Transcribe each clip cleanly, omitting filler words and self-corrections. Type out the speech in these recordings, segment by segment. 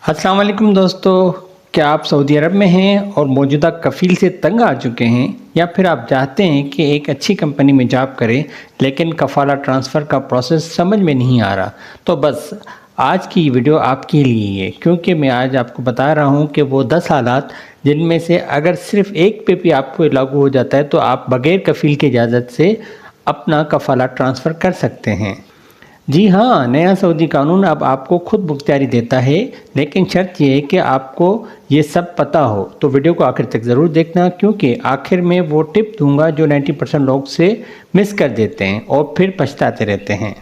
अस्सलाम वालेकुम दोस्तों, क्या आप सऊदी अरब में हैं और मौजूदा कफ़ील से तंग आ चुके हैं, या फिर आप चाहते हैं कि एक अच्छी कंपनी में जॉब करें लेकिन कफ़ाला ट्रांसफ़र का प्रोसेस समझ में नहीं आ रहा? तो बस आज की वीडियो आपके लिए है, क्योंकि मैं आज आपको बता रहा हूं कि वो 10 हालात जिनमें से अगर सिर्फ एक पे भी आपको लागू हो जाता है तो आप बग़ैर कफ़ील की इजाज़त से अपना कफ़ाला ट्रांसफ़र कर सकते हैं। जी हाँ, नया सऊदी कानून अब आपको खुद मुख्तियारी देता है, लेकिन शर्त ये है कि आपको ये सब पता हो। तो वीडियो को आखिर तक ज़रूर देखना, क्योंकि आखिर में वो टिप दूंगा जो 90% लोग से मिस कर देते हैं और फिर पछताते रहते हैं।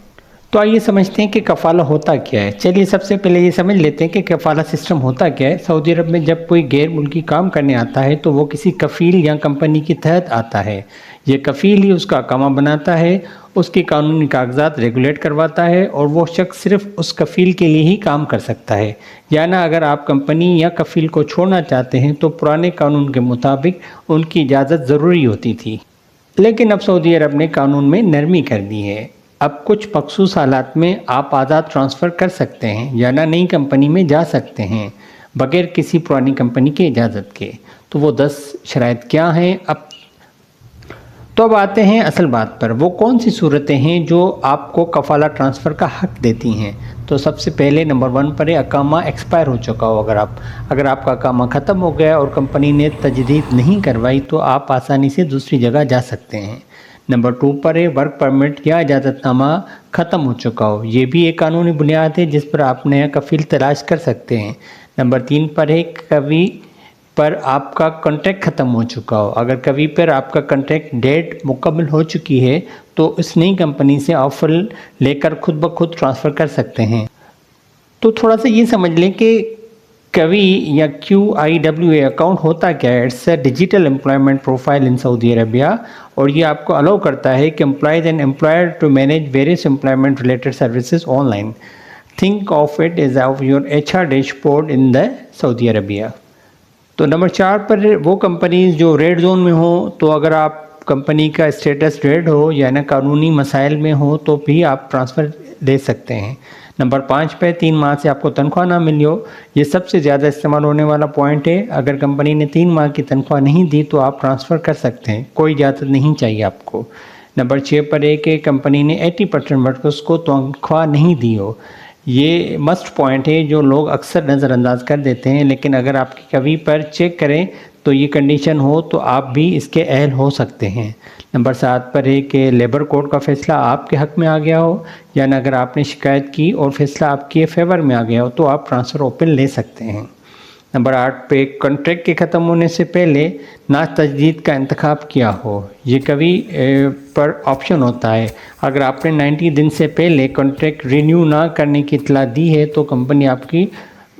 तो आइए समझते हैं कि कफ़ाला होता क्या है। चलिए सबसे पहले ये समझ लेते हैं कि कफ़ाला सिस्टम होता क्या है। सऊदी अरब में जब कोई गैर मुल्की काम करने आता है तो वो किसी कफ़ील या कंपनी के तहत आता है। ये कफ़ील ही उसका अकामा बनाता है, उसके कानूनी कागजात रेगुलेट करवाता है और वो शख्स सिर्फ उस कफ़ील के लिए ही काम कर सकता है। यानी अगर आप कंपनी या कफ़ील को छोड़ना चाहते हैं तो पुराने कानून के मुताबिक उनकी इजाज़त ज़रूरी होती थी, लेकिन अब सऊदी अरब ने कानून में नरमी कर दी है। अब कुछ मखसूस हालात में आप आज़ाद ट्रांसफ़र कर सकते हैं, यानी नई कंपनी में जा सकते हैं बग़ैर किसी पुरानी कंपनी की इजाज़त के। तो वो 10 शराइत क्या हैं? अब आते हैं असल बात पर। वो कौन सी सूरतें हैं जो आपको कफ़ाला ट्रांसफ़र का हक़ देती हैं? तो सबसे पहले नंबर 1 पर है अकामा एक्सपायर हो चुका हो। अगर आपका अकामा ख़त्म हो गया और कंपनी ने तजदीद नहीं करवाई तो आप आसानी से दूसरी जगह जा सकते हैं। नंबर 2 पर है वर्क परमिट या इजाज़तनामा ख़त्म हो चुका हो। ये भी एक कानूनी बुनियाद है जिस पर आप नया कफ़ील तलाश कर सकते हैं। नंबर 3 पर है कभी पर आपका कॉन्ट्रैक्ट ख़त्म हो चुका हो। अगर कभी पर आपका कॉन्ट्रैक्ट डेट मुकम्मल हो चुकी है तो इस नई कंपनी से ऑफ़र लेकर खुद ब खुद ट्रांसफ़र कर सकते हैं। तो थोड़ा सा ये समझ लें कि कवी या QIWA अकाउंट होता क्या है। It's a digital employment profile in Saudi Arabia, और ये आपको अलाउ करता है कि employees and employer to manage various employment related services online. Think of it as of your HR dashboard in the Saudi Arabia. तो number 4 पर वो companies जो रेड जोन में हो। तो अगर आप कंपनी का स्टेटस रेड हो या ना कानूनी मसाइल में हो तो भी आप ट्रांसफ़र ले सकते हैं। नंबर 5 पे 3 माह से आपको तनख्वाह ना मिली हो। ये सबसे ज़्यादा इस्तेमाल होने वाला पॉइंट है। अगर कंपनी ने 3 माह की तनख्वाह नहीं दी तो आप ट्रांसफ़र कर सकते हैं, कोई इजाज़त नहीं चाहिए आपको। नंबर 6 पर है कि कंपनी ने 80% वर्कर्स को तनख्वाह नहीं दी हो। ये मस्ट पॉइंट है जो लोग अक्सर नज़रअंदाज कर देते हैं, लेकिन अगर आपकी कभी पर चेक करें तो ये कंडीशन हो तो आप भी इसके अहल हो सकते हैं। नंबर 7 पर है कि लेबर कोर्ट का फ़ैसला आपके हक़ में आ गया हो, यानी अगर आपने शिकायत की और फैसला आपके फेवर में आ गया हो तो आप ट्रांसफ़र ओपन ले सकते हैं। नंबर 8 पे कॉन्ट्रैक्ट के ख़त्म होने से पहले ना तजदीद का इंतखाब किया हो। ये कभी पर ऑप्शन होता है। अगर आपने 90 दिन से पहले कॉन्ट्रैक्ट रिन्यू ना करने की इत्तला दी है तो कंपनी आपकी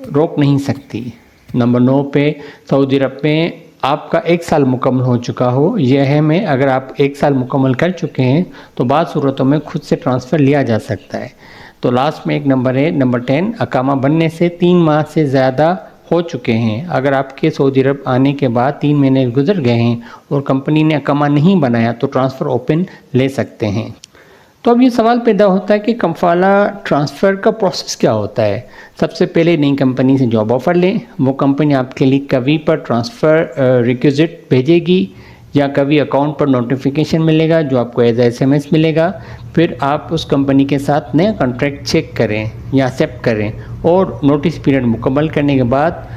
रोक नहीं सकती। नंबर 9 पे सऊदी अरब में आपका 1 साल मुकम्मल हो चुका हो। यह अहम है। अगर आप 1 साल मुकम्मल कर चुके हैं तो बाद सूरतों में खुद से ट्रांसफ़र लिया जा सकता है। तो लास्ट में एक नंबर है नंबर 10, अकामा बनने से 3 माह से ज़्यादा हो चुके हैं। अगर आपके सऊदी अरब आने के बाद 3 महीने गुजर गए हैं और कंपनी ने अकामा नहीं बनाया तो ट्रांसफ़र ओपन ले सकते हैं। तो अब ये सवाल पैदा होता है कि कफ़ाला ट्रांसफ़र का प्रोसेस क्या होता है। सबसे पहले नई कंपनी से जॉब ऑफ़र लें। वो कंपनी आपके लिए कभी पर ट्रांसफ़र रिक्विजिट भेजेगी या कभी अकाउंट पर नोटिफिकेशन मिलेगा जो आपको एज SMS मिलेगा। फिर आप उस कंपनी के साथ नया कॉन्ट्रैक्ट चेक करें या एक्सेप्ट करें और नोटिस पीरियड मुकम्मल करने के बाद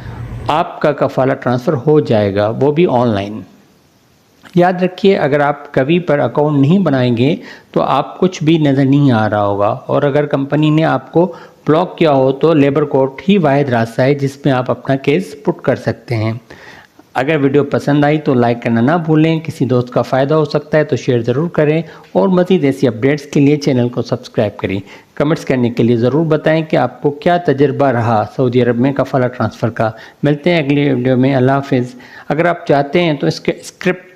आपका कफ़ाला ट्रांसफ़र हो जाएगा, वो भी ऑनलाइन। याद रखिए, अगर आप कभी पर अकाउंट नहीं बनाएंगे तो आप कुछ भी नज़र नहीं आ रहा होगा, और अगर कंपनी ने आपको ब्लॉक किया हो तो लेबर कोर्ट ही वाहिद रास्ता है जिसमें आप अपना केस पुट कर सकते हैं। अगर वीडियो पसंद आई तो लाइक करना ना भूलें। किसी दोस्त का फ़ायदा हो सकता है तो शेयर ज़रूर करें, और मज़ीद ऐसी अपडेट्स के लिए चैनल को सब्सक्राइब करें। कमेंट्स करने के लिए ज़रूर बताएं कि आपको क्या तजर्बा रहा सऊदी अरब में कफ़ाला ट्रांसफ़र का। मिलते हैं अगले वीडियो में। अल्लाह हाफ़िज़। अगर आप चाहते हैं तो इसके स्क्रिप्ट